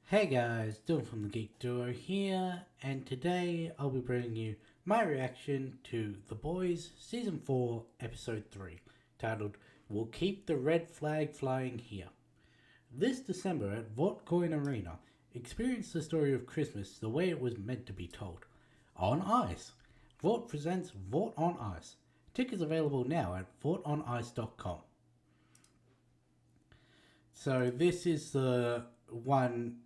Hey guys, Dylan from the Geek Duo here, and today I'll be bringing you my reaction to The Boys Season 4, Episode 3, titled We'll Keep the Red Flag Flying Here. This December at Vortcoin Arena, experience the story of Christmas the way it was meant to be told. On Ice. Vort presents Vort on Ice. Tickets available now at vortonice.com. So this is the one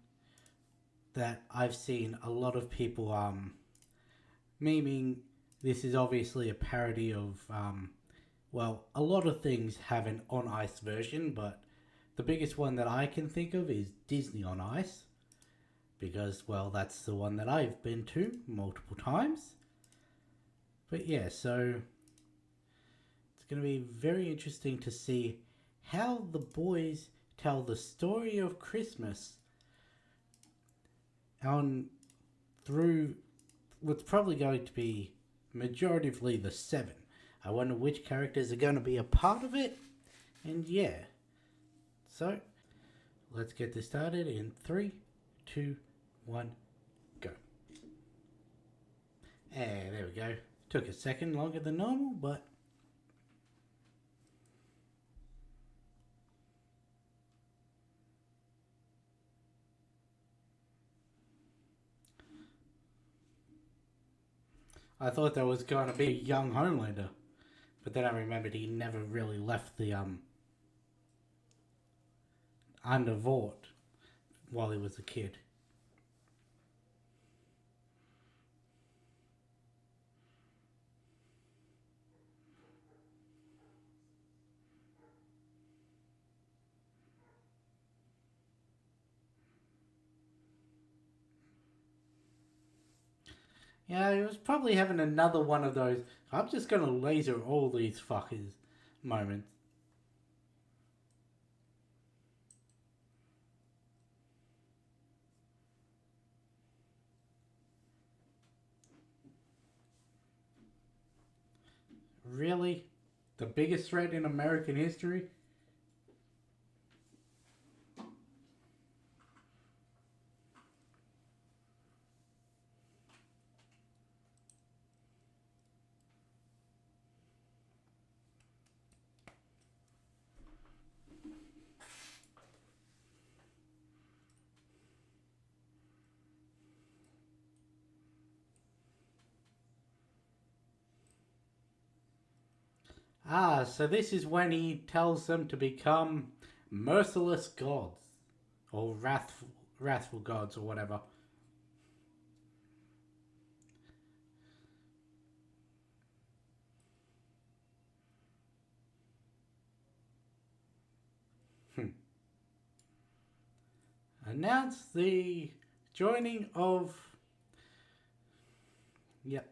that I've seen a lot of people memeing. This is obviously a parody of well, a lot of things have an on ice version, but the biggest one that I can think of is Disney on Ice because well, that's the one that I've been to multiple times. But yeah, so it's going to be very interesting to see how the boys tell the story of Christmas on through what's probably going to be majoritively the seven. I wonder which characters are going to be a part of it. And yeah, so let's get this started in 3, 2, 1, go. And there we go. Took a second longer than normal, but I thought there was going to be a young Homelander. But then I remembered he never really left the under Vought while he was a kid. Yeah, he was probably having another one of those I'm just gonna laser all these fuckers moments. Really? The biggest threat in American history? Ah, so this is when he tells them to become merciless gods. Or wrathful gods or whatever. Announce the joining of. Yep.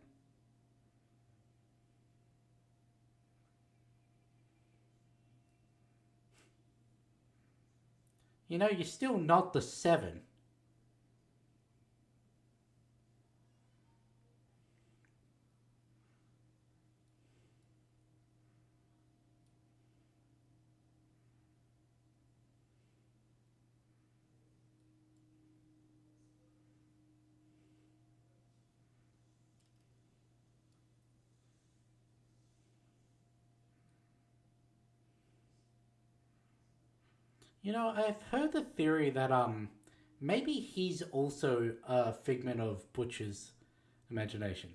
You know, you're still not the seven. You know, I've heard the theory that maybe he's also a figment of Butcher's imagination.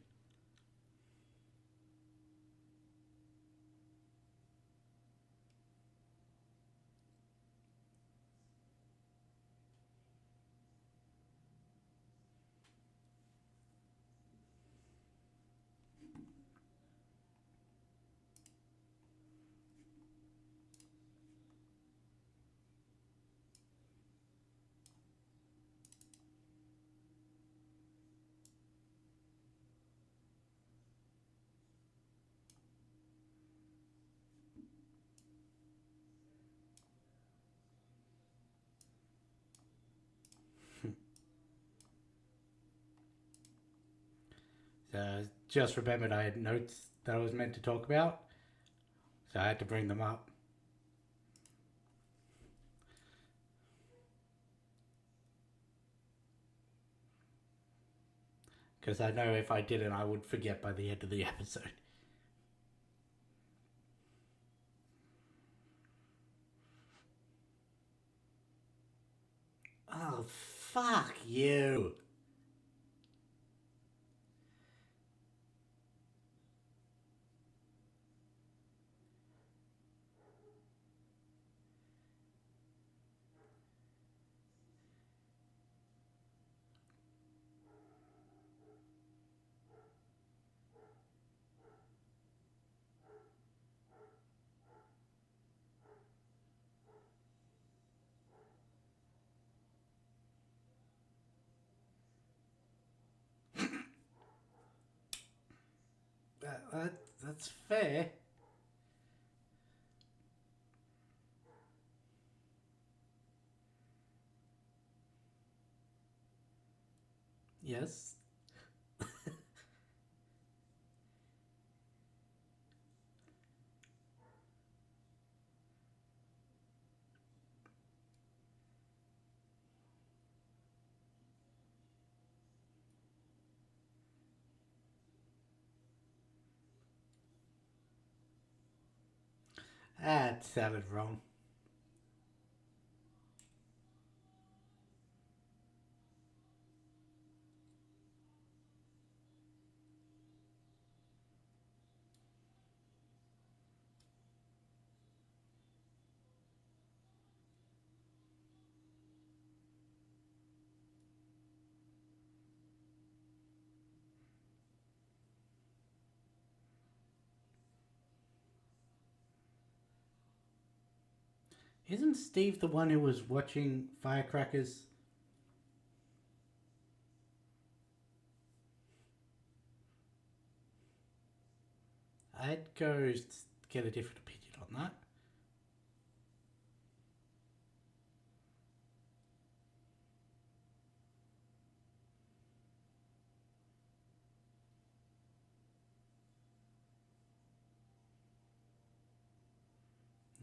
Just remembered I had notes that I was meant to talk about, so I had to bring them up. Because I know if I didn't, I would forget by the end of the episode. Oh, fuck you. That's fair. Yes. That sounded wrong. Isn't Steve the one who was watching firecrackers? I'd go get a different opinion on that.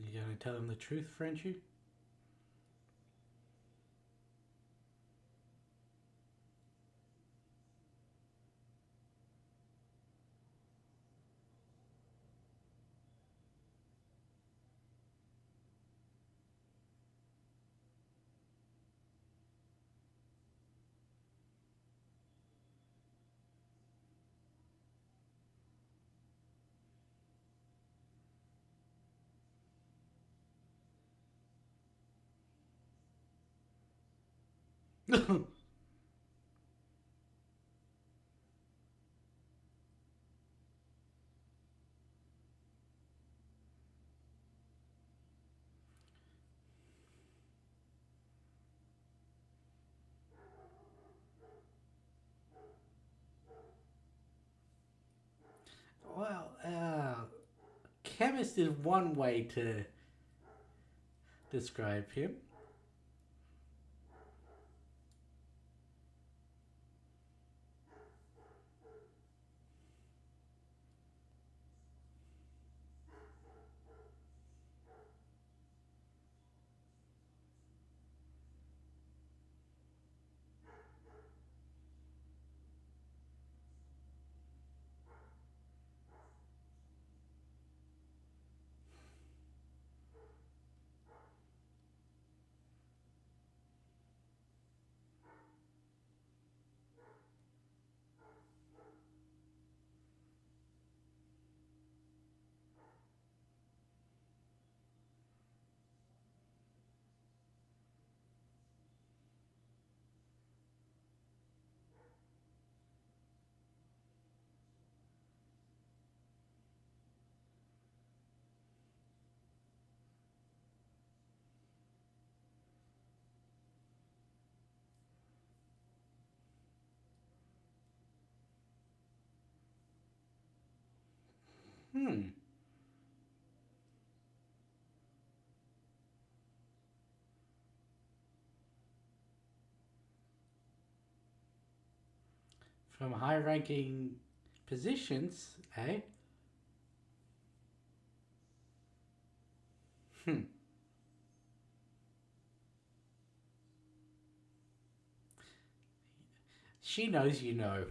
You gonna tell him the truth, Frenchie? Well, chemist is one way to describe him. Hmm. From high-ranking positions, eh? Hmm. She knows you know.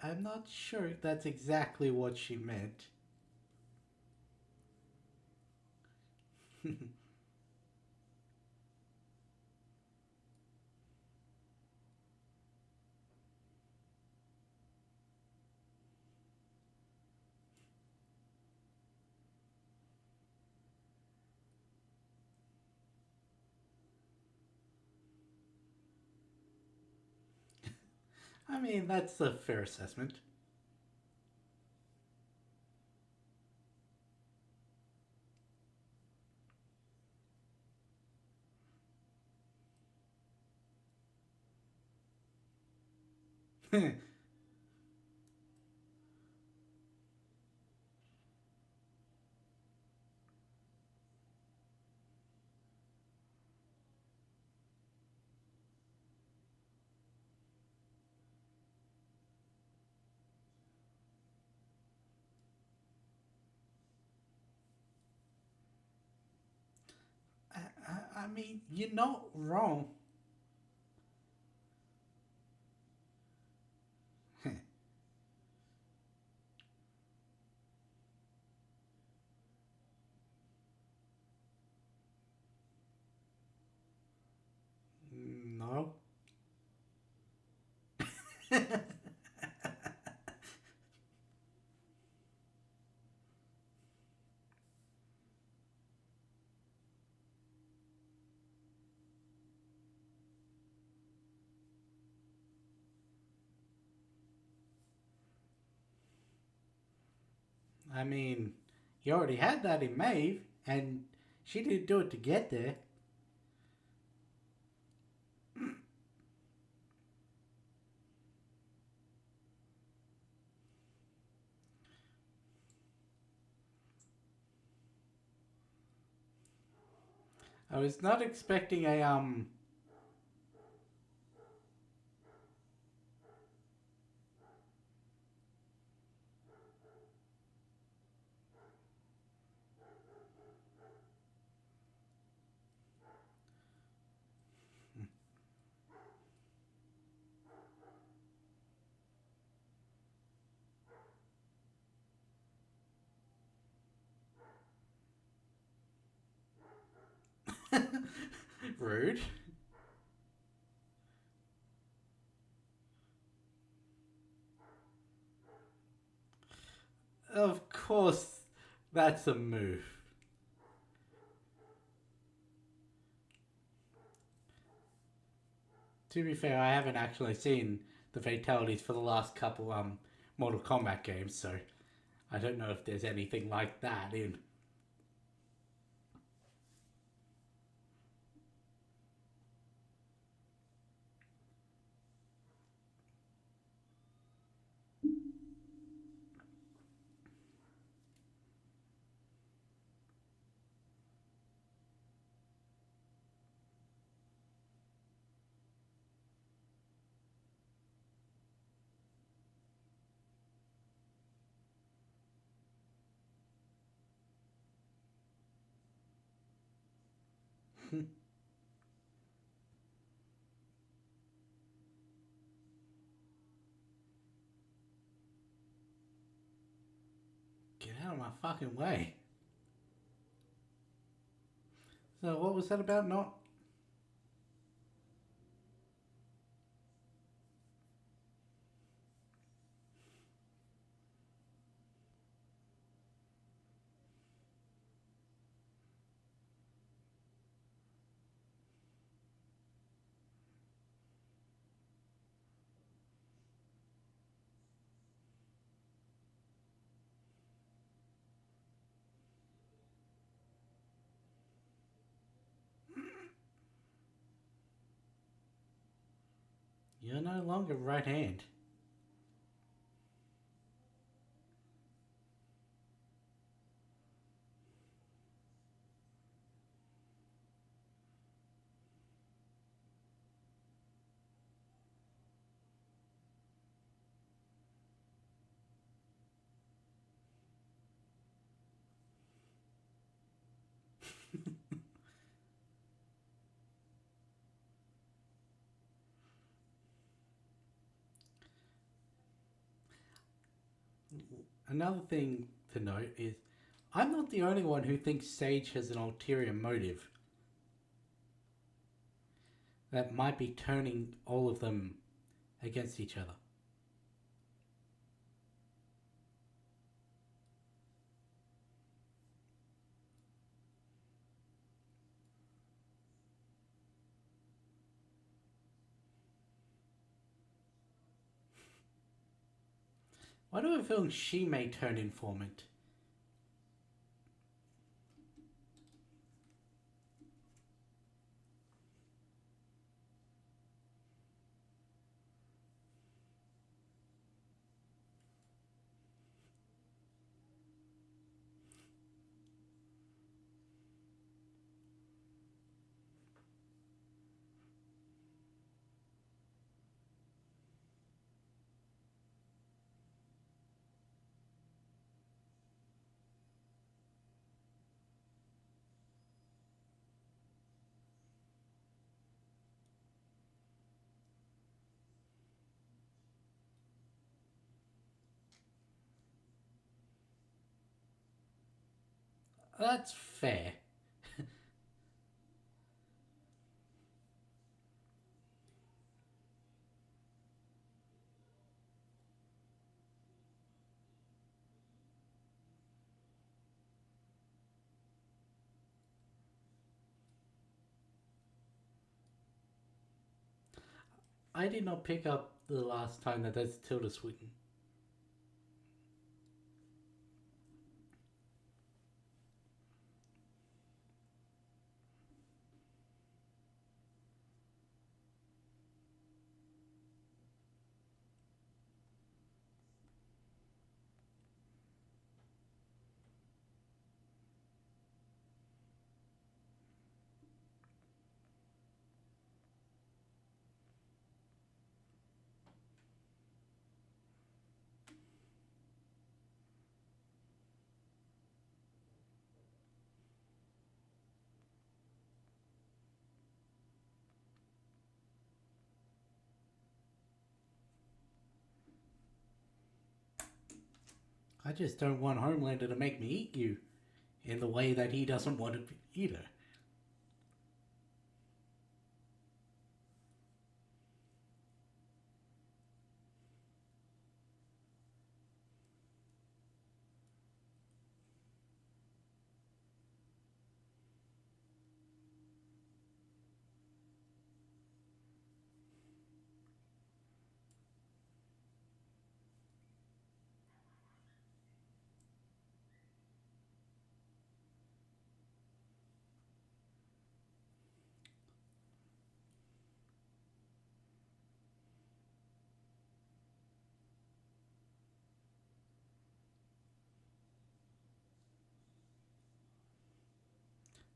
I'm not sure that's exactly what she meant. I mean, that's a fair assessment. I mean, you're not wrong. No. I mean, you already had that in Maeve, and she didn't do it to get there. I was not expecting a. Rude. Of course, that's a move. To be fair, I haven't actually seen the fatalities for the last couple Mortal Kombat games, so I don't know if there's anything like that in. Get out of my fucking way. So what was that about? Not. You're no longer right hand. Another thing to note is I'm not the only one who thinks Sage has an ulterior motive that might be turning all of them against each other. Why do I feel she may turn informant? That's fair. I did not pick up the last time that that's Tilda Swinton. I just don't want Homelander to make me eat you in the way that he doesn't want to eat her.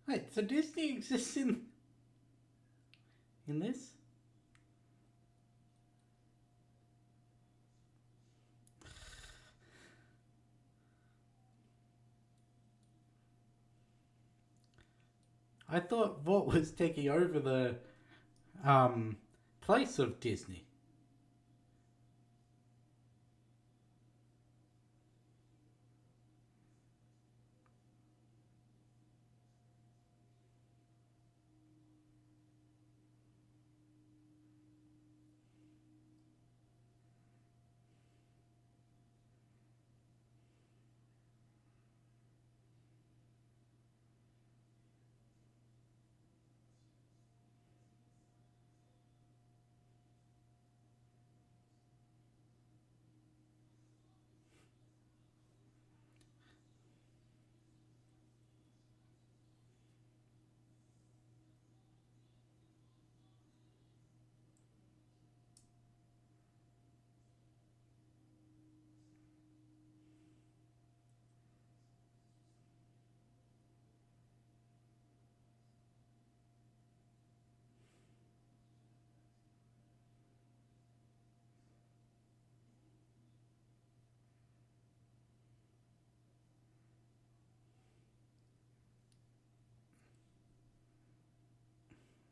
Wait, so Disney exists in this? I thought Vought was taking over the um place of Disney.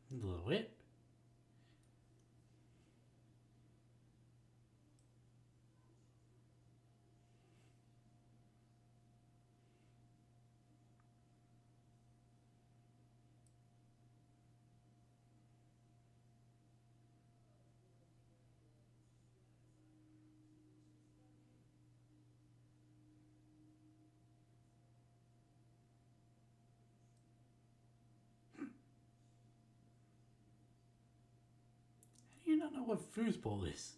A little bit. know what foosball is.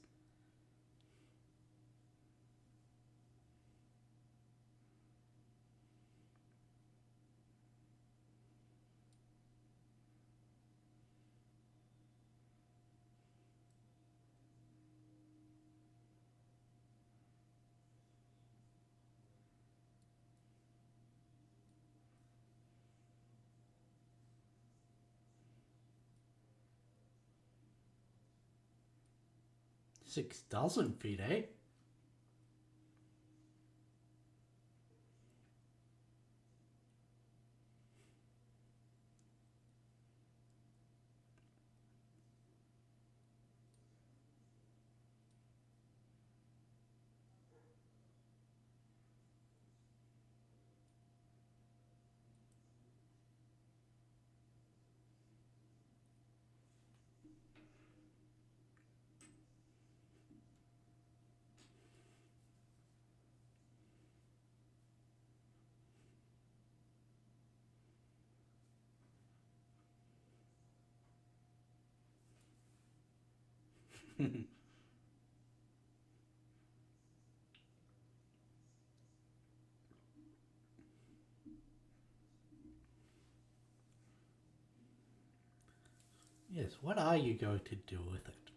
Six dozen feet, eh? Yes, what are you going to do with it?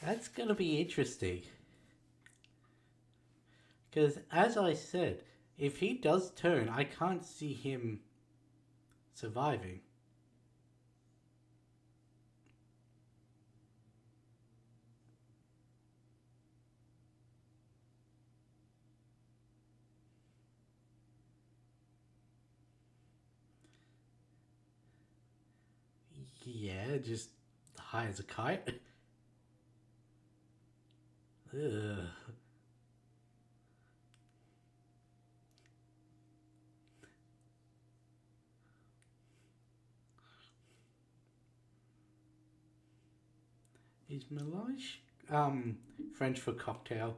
That's gonna be interesting. Because, as I said, if he does turn, I can't see him surviving. Yeah, just high as a kite. Ugh. Is melange French for cocktail?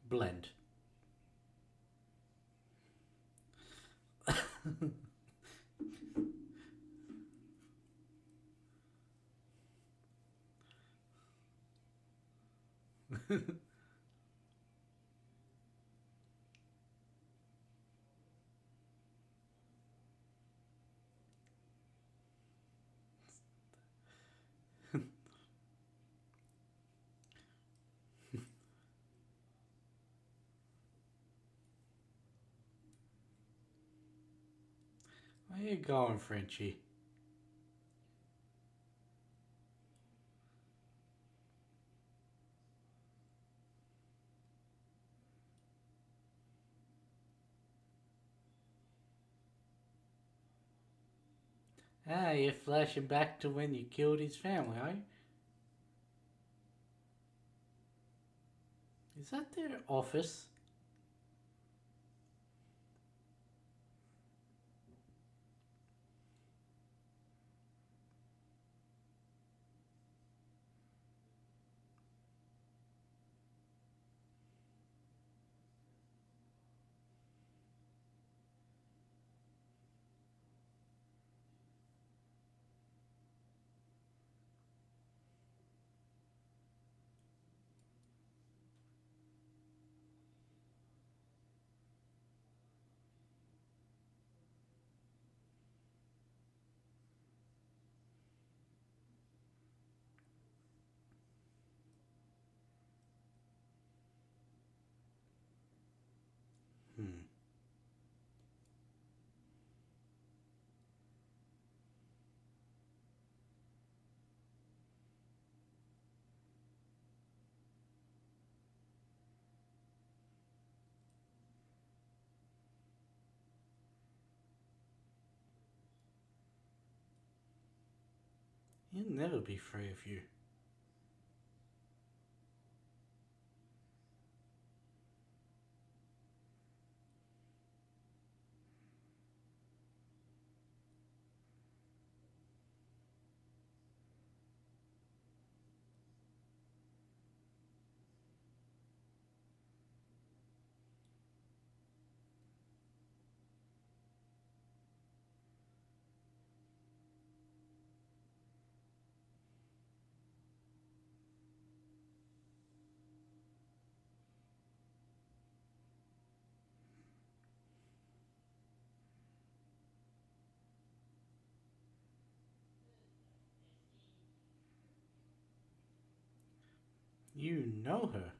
Blend. Where you going, Frenchie? Ah, you're flashing back to when you killed his family, are you? Is that their office? He'll never be free of you. You know her.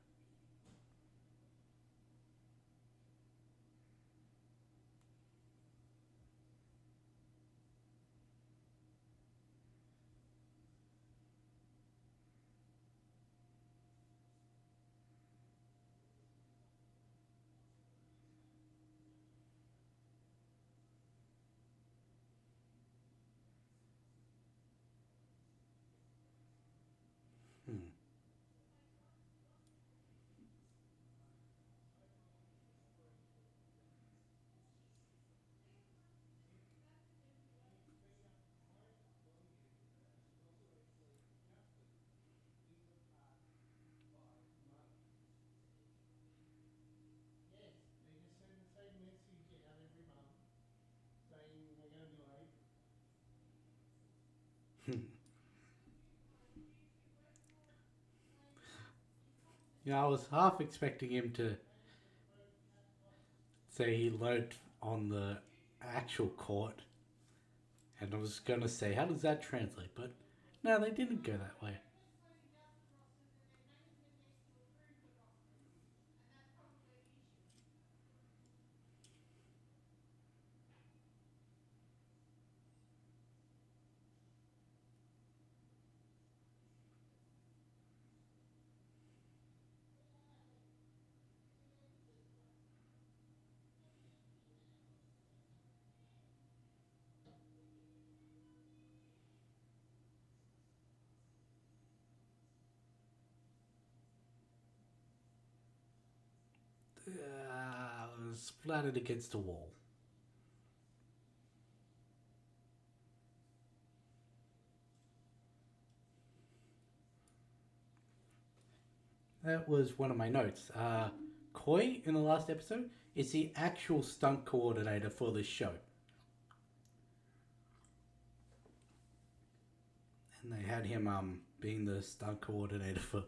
Hmm. Yeah, I was half expecting him to say he learnt on the actual court, and I was gonna say, how does that translate? But no, they didn't go that way. Splattered against the wall. That was one of my notes. Koi in the last episode is the actual stunt coordinator for this show, and they had him being the stunt coordinator for.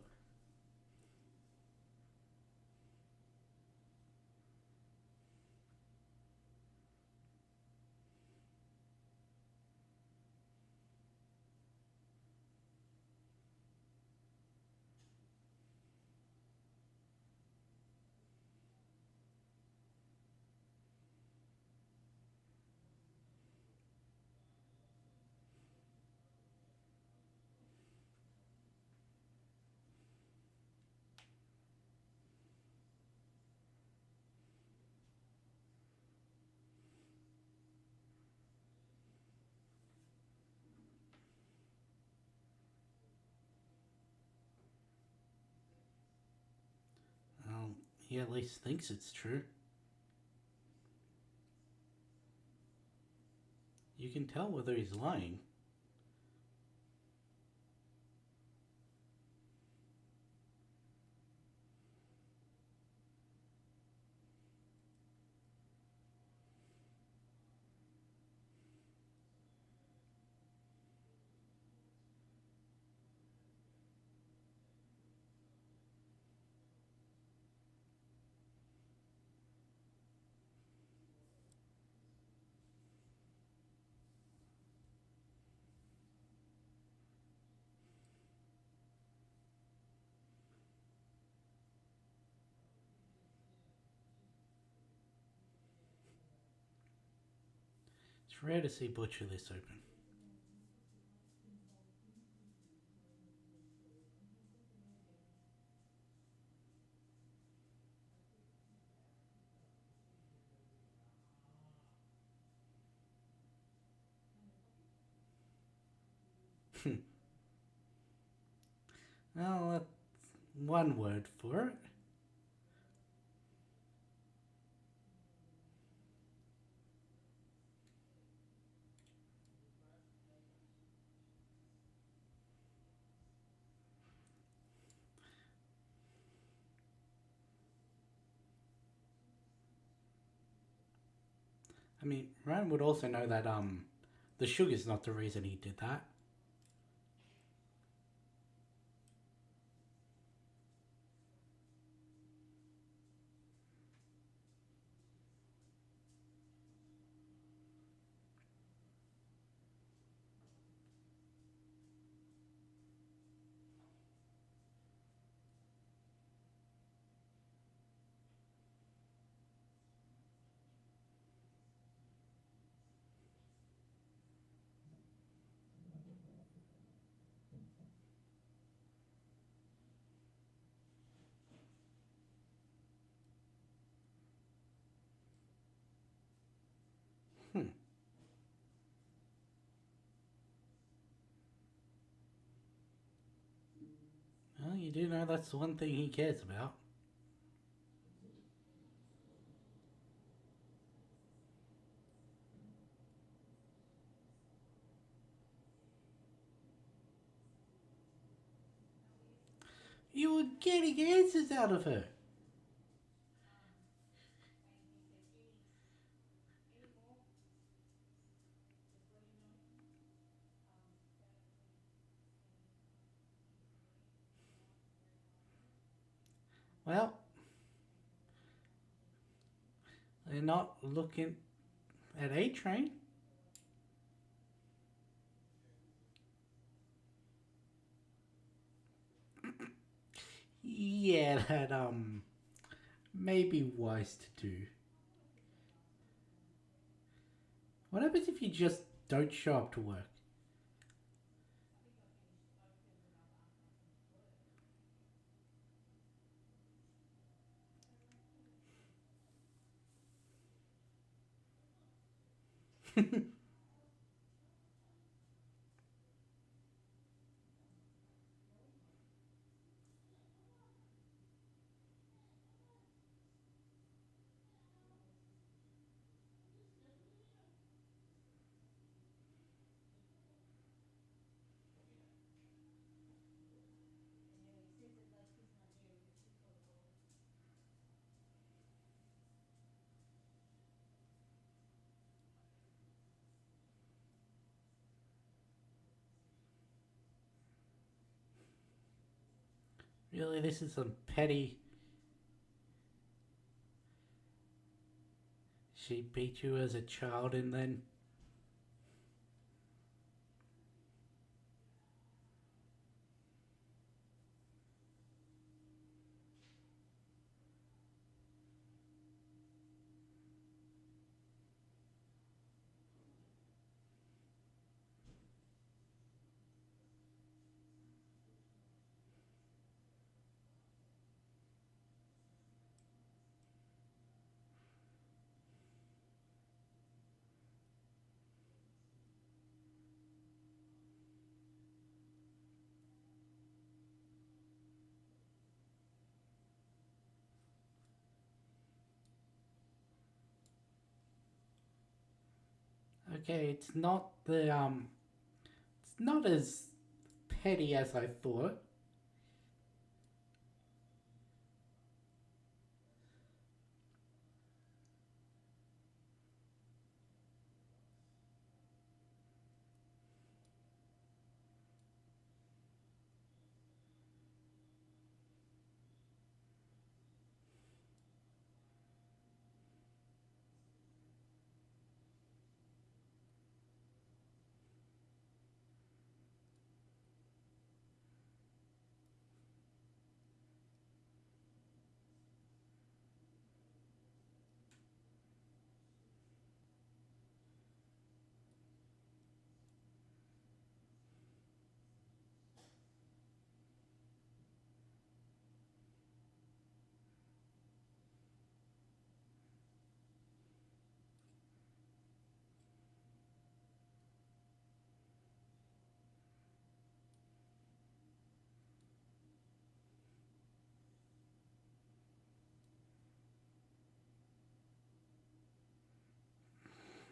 He at least thinks it's true. You can tell whether he's lying. It's rare to see Butcher this open. Well, that's one word for it. I mean, Ryan would also know that the sugar's not the reason he did that. Hmm. Well, you do know that's the one thing he cares about. You were getting answers out of her. Well, they're not looking at A Train. Yeah, that may be wise to do. What happens if you just don't show up to work? Really, this is some petty. She beat you as a child and then. Okay, it's not as petty as I thought.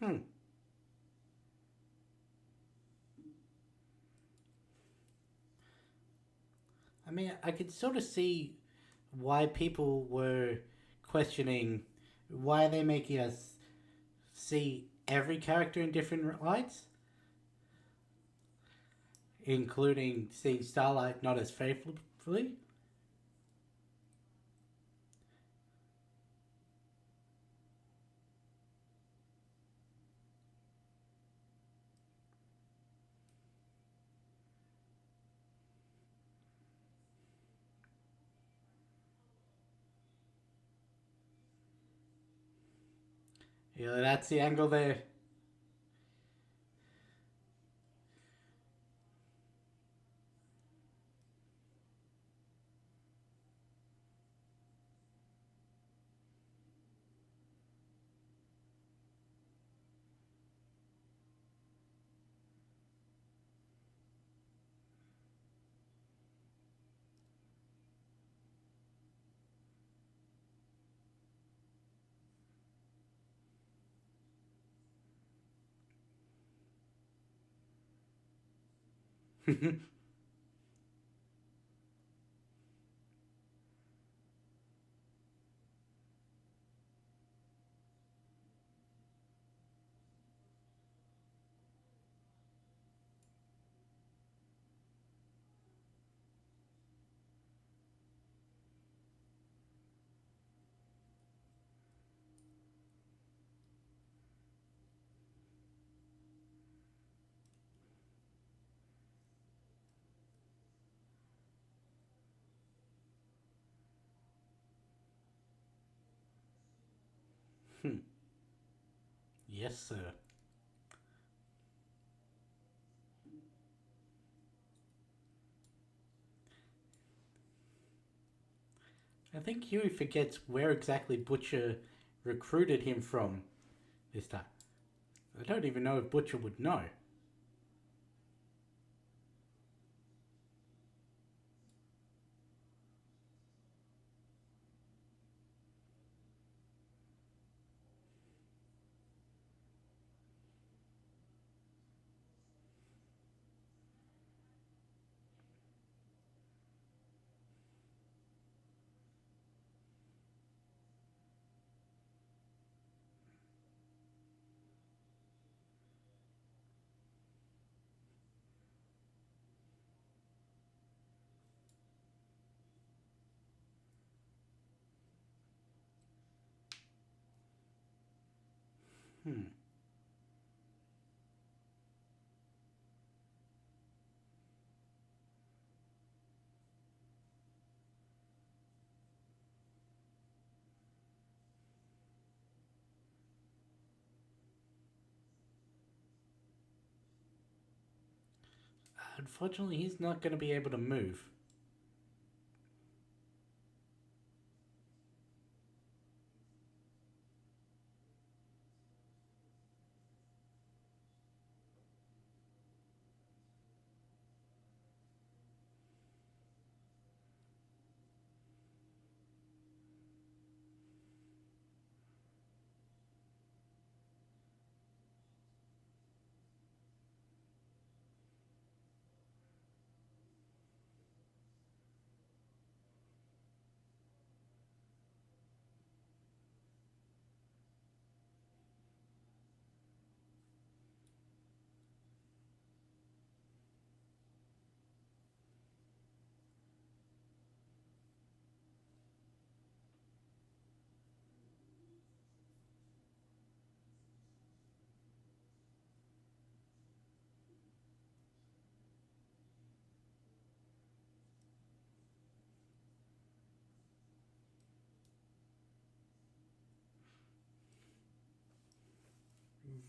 Hmm. I mean, I could sort of see why people were questioning why are they making us see every character in different lights, including seeing Starlight not as faithfully. Yeah, that's the angle there. Yes, sir. I think Huey forgets where exactly Butcher recruited him from this time. I don't even know if Butcher would know. Hmm. Unfortunately, he's not going to be able to move.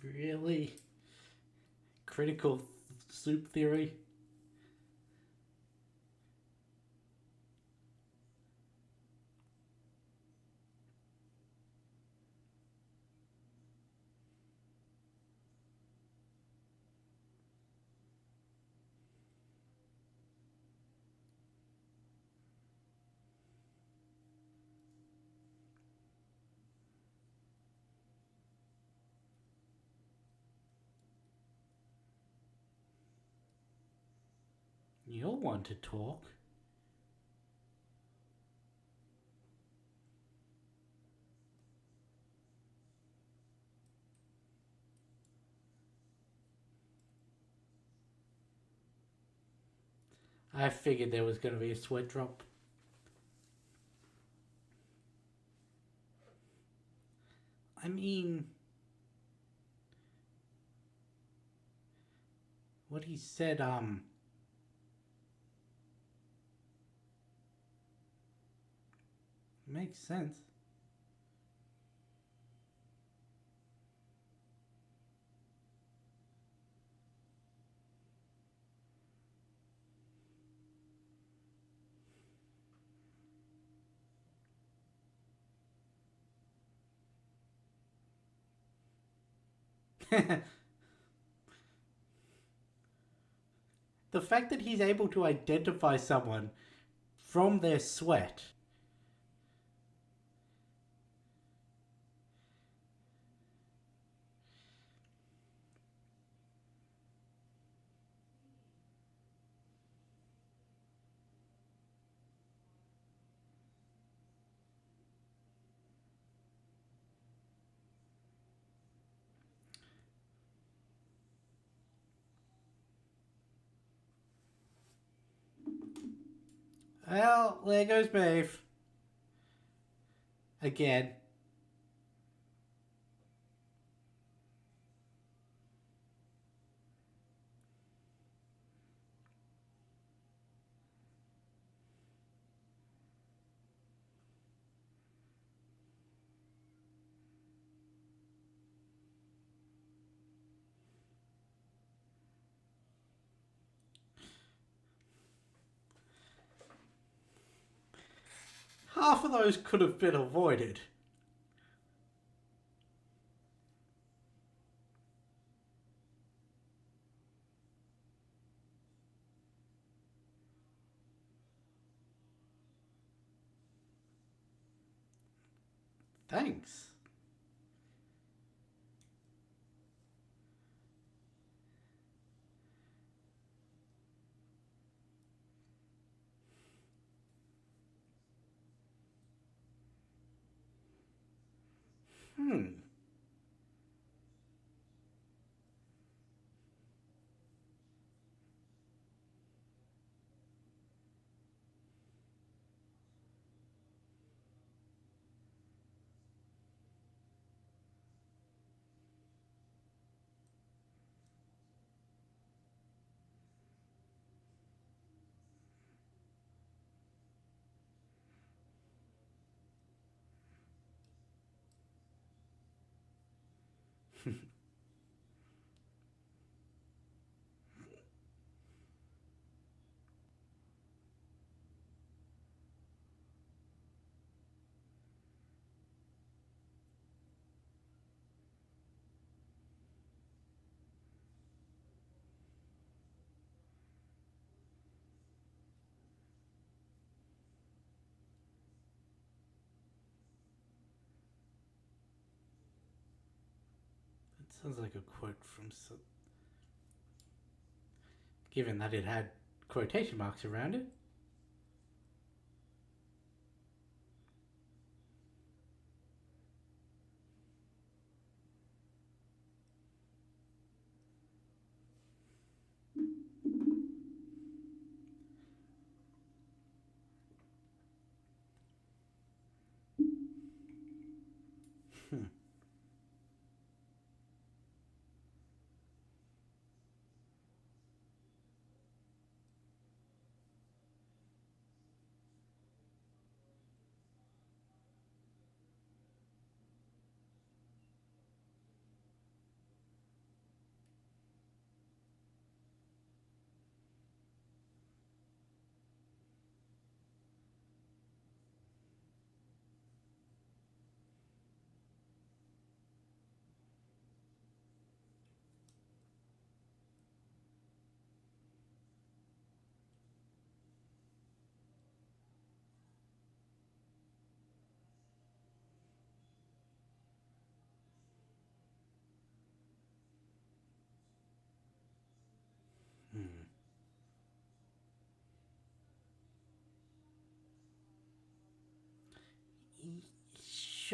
Really critical soup theory. You'll want to talk. I figured there was going to be a sweat drop. I mean, what he said, makes sense. The fact that he's able to identify someone from their sweat. Well, there goes Maeve. Again. Half of those could have been avoided. Thanks. Hmm. That sounds like a quote from some. Given that it had quotation marks around it. Hmm.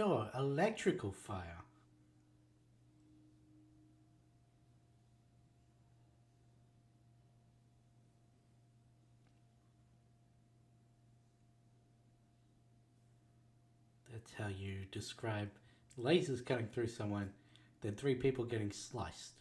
sure, electrical fire. That's how you describe lasers cutting through someone, then 3 people getting sliced.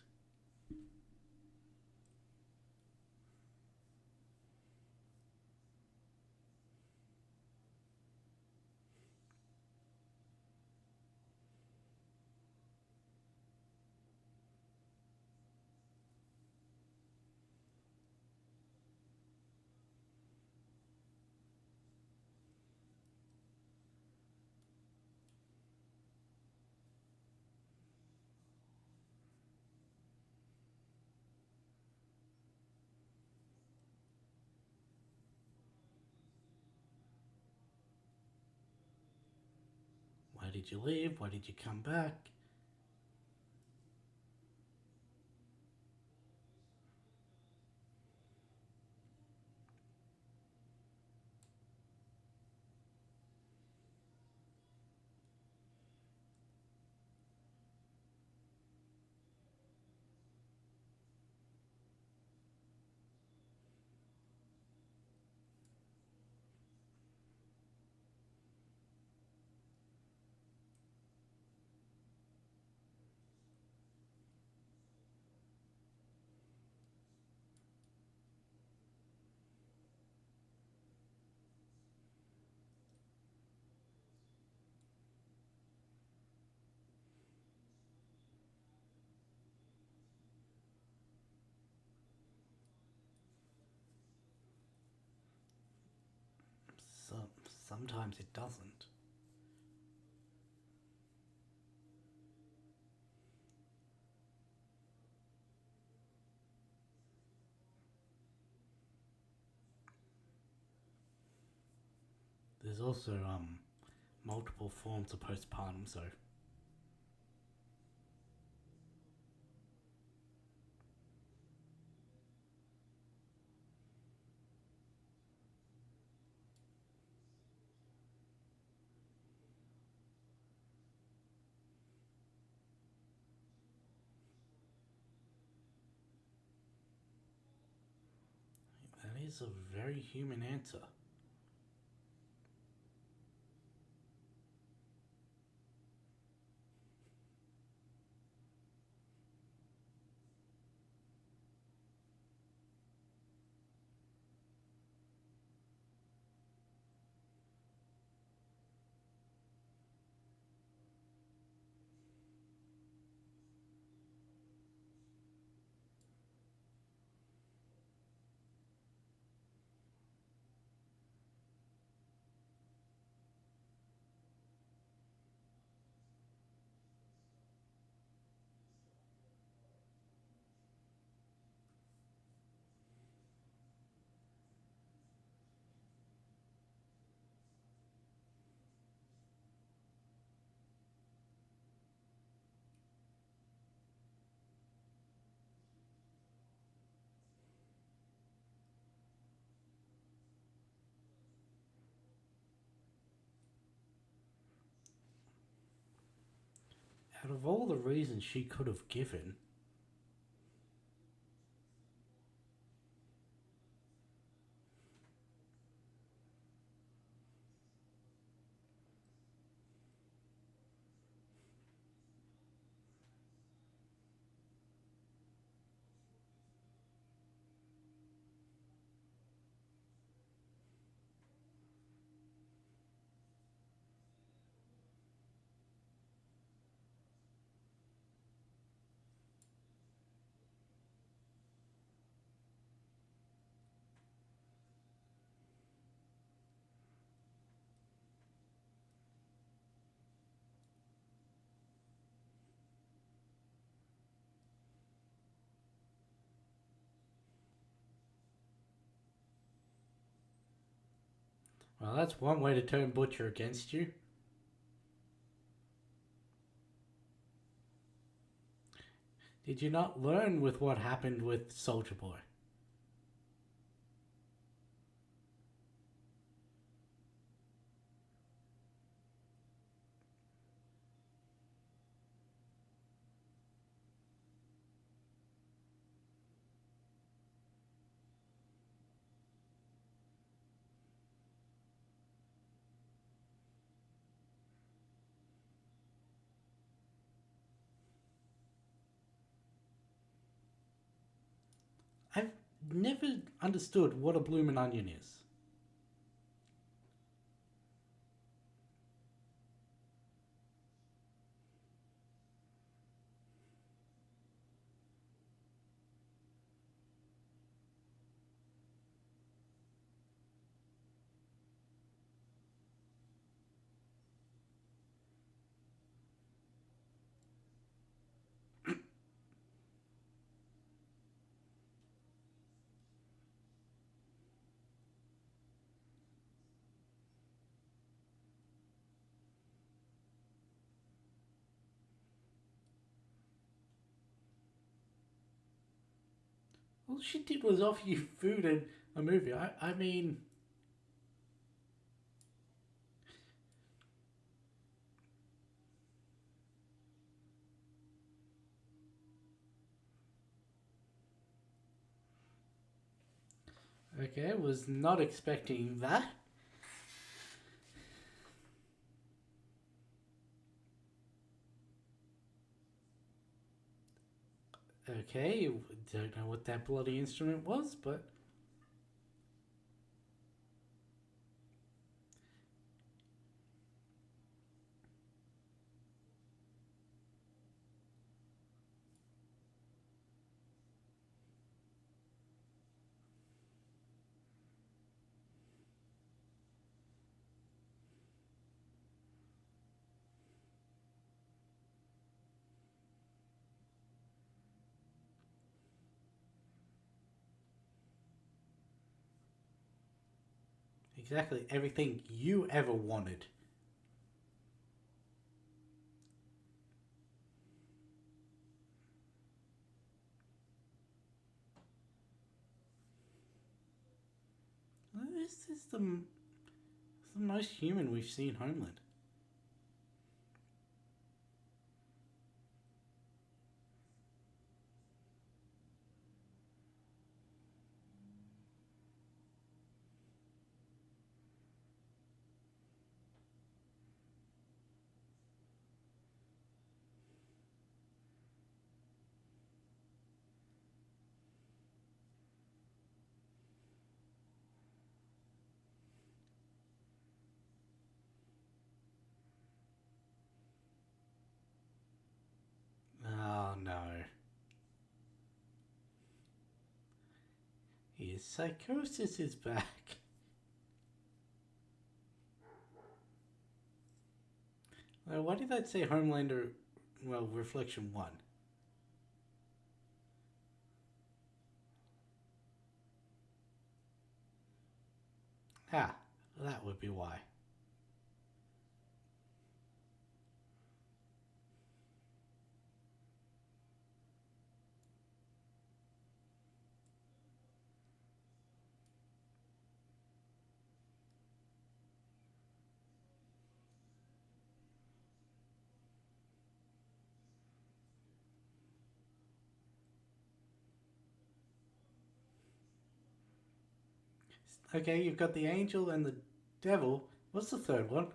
Why did you leave? Why did you come back? So, sometimes it doesn't. There's also multiple forms of postpartum, so that is a very human answer. Out of all the reasons she could have given, well, that's one way to turn Butcher against you. Did you not learn with what happened with Soldier Boy? I've never understood what a bloomin' onion is. All she did was offer you food and a movie. I mean, okay, was not expecting that. Okay, don't know what that bloody instrument was, but exactly everything you ever wanted. This is the most human we've seen Homeland. Oh no. His psychosis is back. Why did that say Homelander? Well, Reflection 1. Ah, that would be why. Okay, you've got the angel and the devil. What's the third one?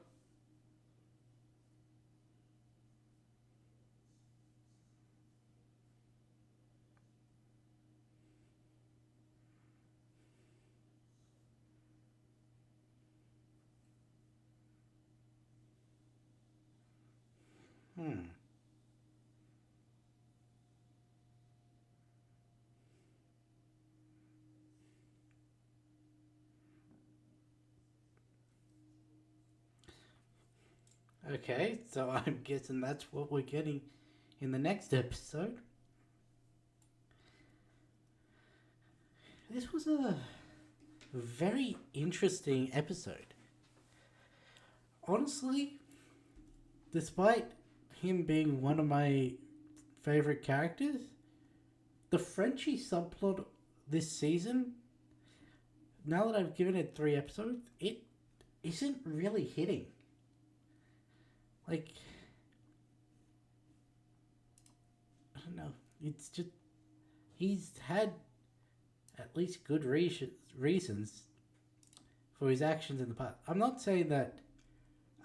Hmm. Okay, so I'm guessing that's what we're getting in the next episode. This was a very interesting episode. Honestly, despite him being one of my favorite characters, the Frenchie subplot this season, now that I've given it 3 episodes, it isn't really hitting. Like, I don't know. It's just, he's had at least good reasons for his actions in the past. I'm not saying that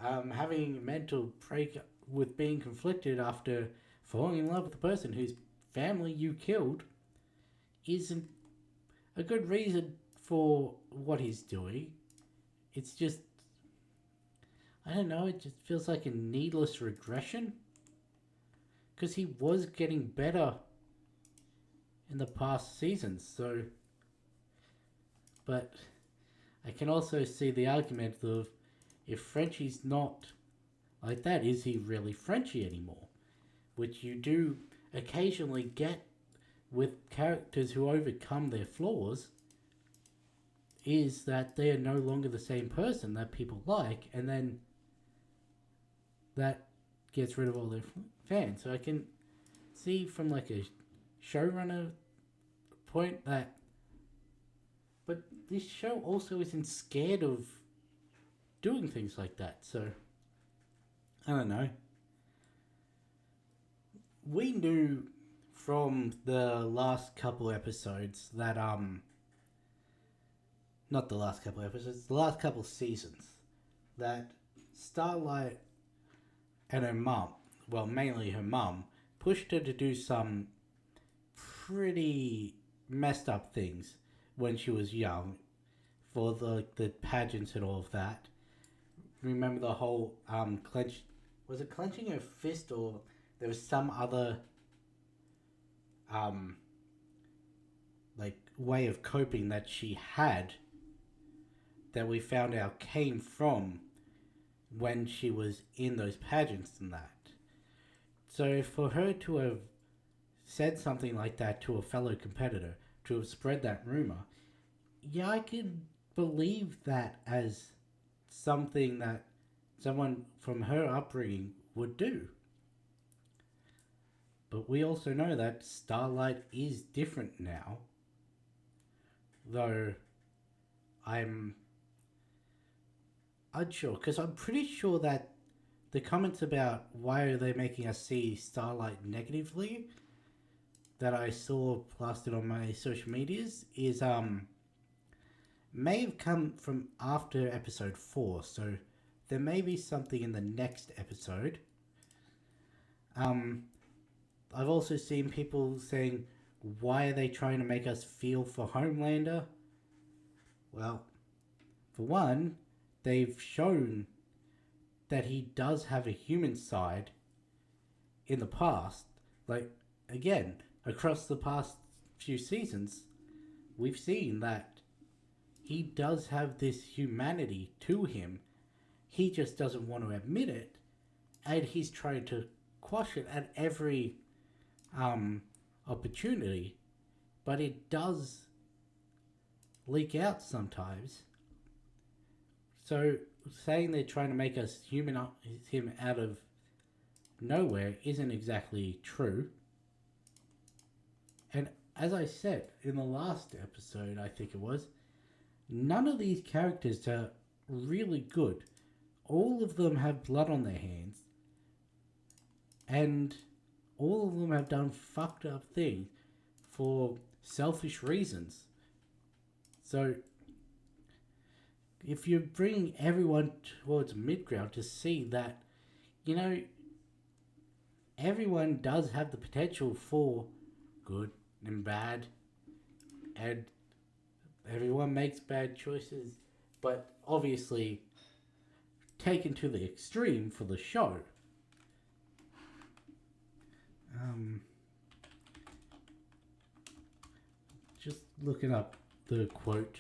having a mental break with being conflicted after falling in love with the person whose family you killed isn't a good reason for what he's doing. It's just, I don't know, it just feels like a needless regression. Because he was getting better in the past seasons, so. But I can also see the argument of if Frenchie's not like that, is he really Frenchie anymore? Which you do occasionally get with characters who overcome their flaws, is that they are no longer the same person that people like, and then that gets rid of all their fans. So I can see from like a showrunner point that, but this show also isn't scared of doing things like that. So I don't know. We knew from the last couple episodes that not the last couple episodes, the last couple seasons, that Starlight and her mum, well, mainly her mum, pushed her to do some pretty messed up things when she was young for the pageants and all of that. Remember the whole clench, was it clenching her fist, or there was some other like way of coping that she had that we found out came from when she was in those pageants and that. So for her to have said something like that to a fellow competitor, to have spread that rumor, yeah, I can believe that as something that someone from her upbringing would do. But we also know that Starlight is different now. Though I'm unsure, because I'm pretty sure that the comments about why are they making us see Starlight negatively that I saw plastered on my social medias is may have come from after episode 4, so there may be something in the next episode. I've also seen people saying, why are they trying to make us feel for Homelander? Well, for one, they've shown that he does have a human side in the past. Like, again, across the past few seasons, we've seen that he does have this humanity to him. He just doesn't want to admit it, and he's trying to quash it at every opportunity, but it does leak out sometimes. So saying they're trying to make us humanize him out of nowhere isn't exactly true. And as I said in the last episode, I think it was, none of these characters are really good. All of them have blood on their hands, and all of them have done fucked up things for selfish reasons. So if you're bringing everyone towards mid-ground to see that, you know, everyone does have the potential for good and bad, and everyone makes bad choices, but obviously taken to the extreme for the show. Just looking up the quote,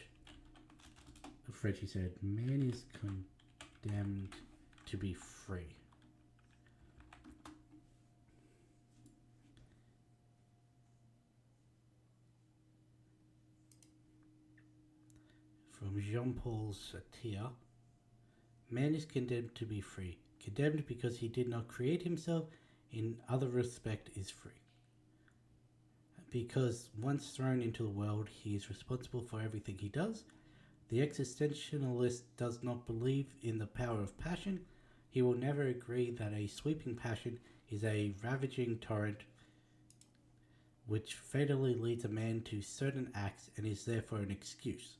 Frenchie said, "Man is condemned to be free." From Jean-Paul Sartre, man is condemned to be free. Condemned because he did not create himself, in other respect is free. Because once thrown into the world, he is responsible for everything he does. The existentialist does not believe in the power of passion. He will never agree that a sweeping passion is a ravaging torrent which fatally leads a man to certain acts and is therefore an excuse.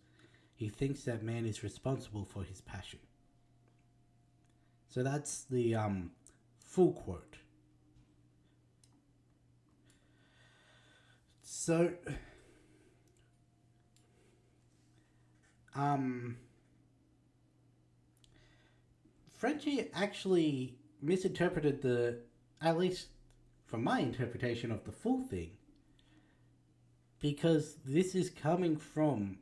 He thinks that man is responsible for his passion. So that's the full quote. So Frenchie actually misinterpreted at least from my interpretation of the full thing, because this is coming from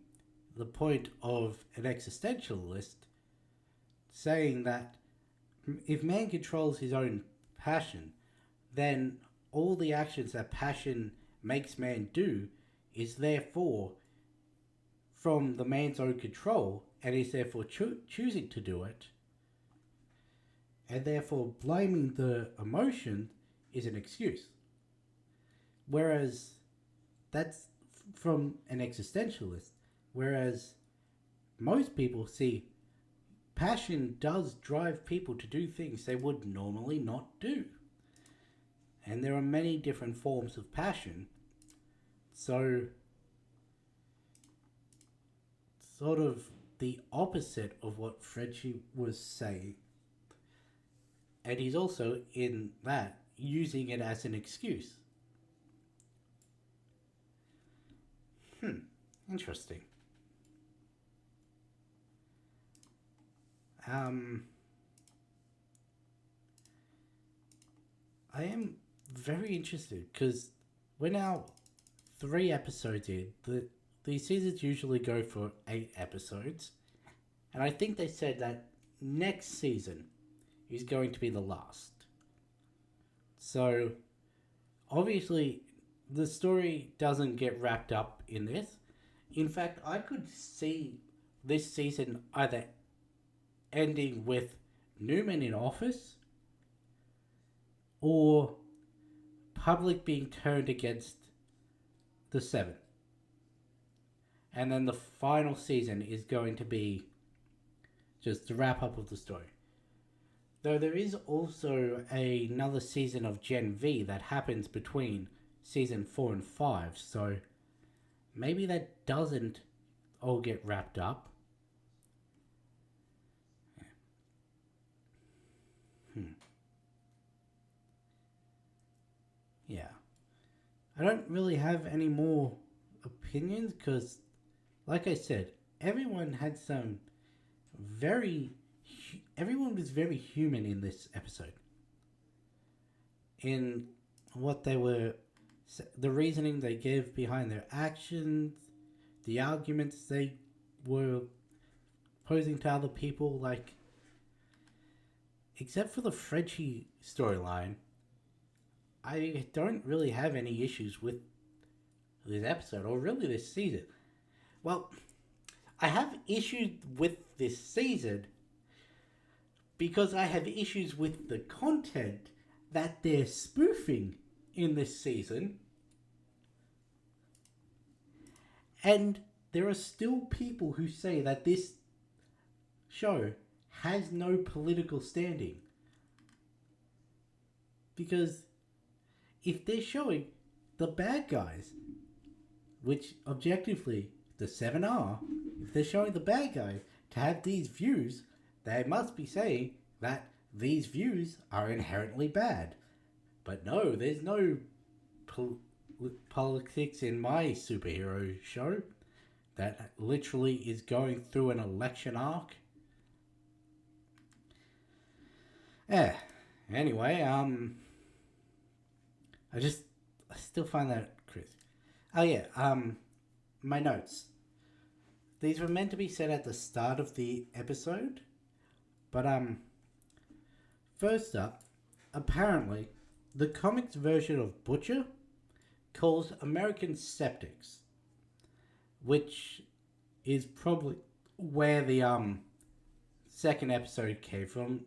the point of an existentialist saying that if man controls his own passion, then all the actions that passion makes man do is therefore from the man's own control and is therefore choosing to do it, and therefore blaming the emotion is an excuse. Whereas that's from an existentialist. Whereas most people see passion does drive people to do things they would normally not do. And there are many different forms of passion. So, sort of the opposite of what Frenchie was saying. And he's also, in that, using it as an excuse. Interesting. I am very interested because we're now 3 episodes in. These seasons usually go for 8 episodes, and I think they said that next season is going to be the last. So, obviously, the story doesn't get wrapped up in this. In fact, I could see this season either ending with Newman in office or public being turned against the Seven. And then the final season is going to be just the wrap up of the story. Though there is also another season of Gen V that happens between season 4 and 5, so maybe that doesn't all get wrapped up. Yeah. I don't really have any more opinions because, like I said, everyone had some everyone was very human in this episode. In what they were, the reasoning they gave behind their actions, the arguments they were posing to other people, like, except for the Frenchie storyline, I don't really have any issues with this episode, or really this season. Well, I have issues with this season because I have issues with the content that they're spoofing in this season. And there are still people who say that this show has no political standing. Because if they're showing the bad guys, which objectively the Seven are, if they're showing the bad guys to have these views, they must be saying that these views are inherently bad. But no, there's no politics in my superhero show that literally is going through an election arc. Yeah. Anyway, I still find that crazy. Oh yeah, my notes. These were meant to be said at the start of the episode, but first up, apparently, the comics version of Butcher calls American Skeptics, which is probably where the second episode came from.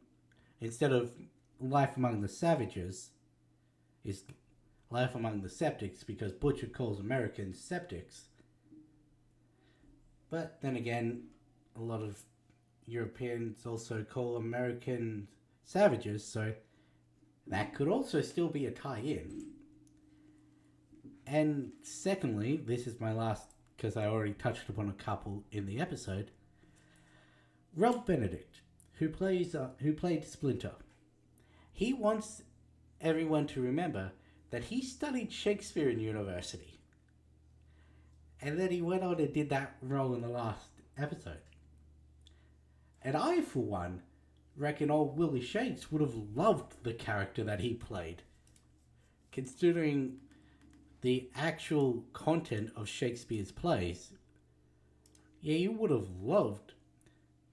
Instead of Life Among the Savages, is Life Among the Skeptics, because Butcher calls Americans skeptics. But then again, a lot of Europeans also call Americans savages, so that could also still be a tie-in. And secondly, this is my last, because I already touched upon a couple in the episode. Rob Benedict, who played Splinter, he wants everyone to remember that he studied Shakespeare in university. And then he went on and did that role in the last episode. And I, for one, reckon old Willie Shakes would have loved the character that he played. Considering the actual content of Shakespeare's plays, yeah, you would have loved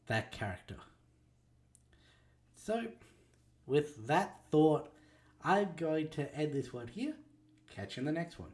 that character. So, with that thought, I'm going to end this one here. Catch you in the next one.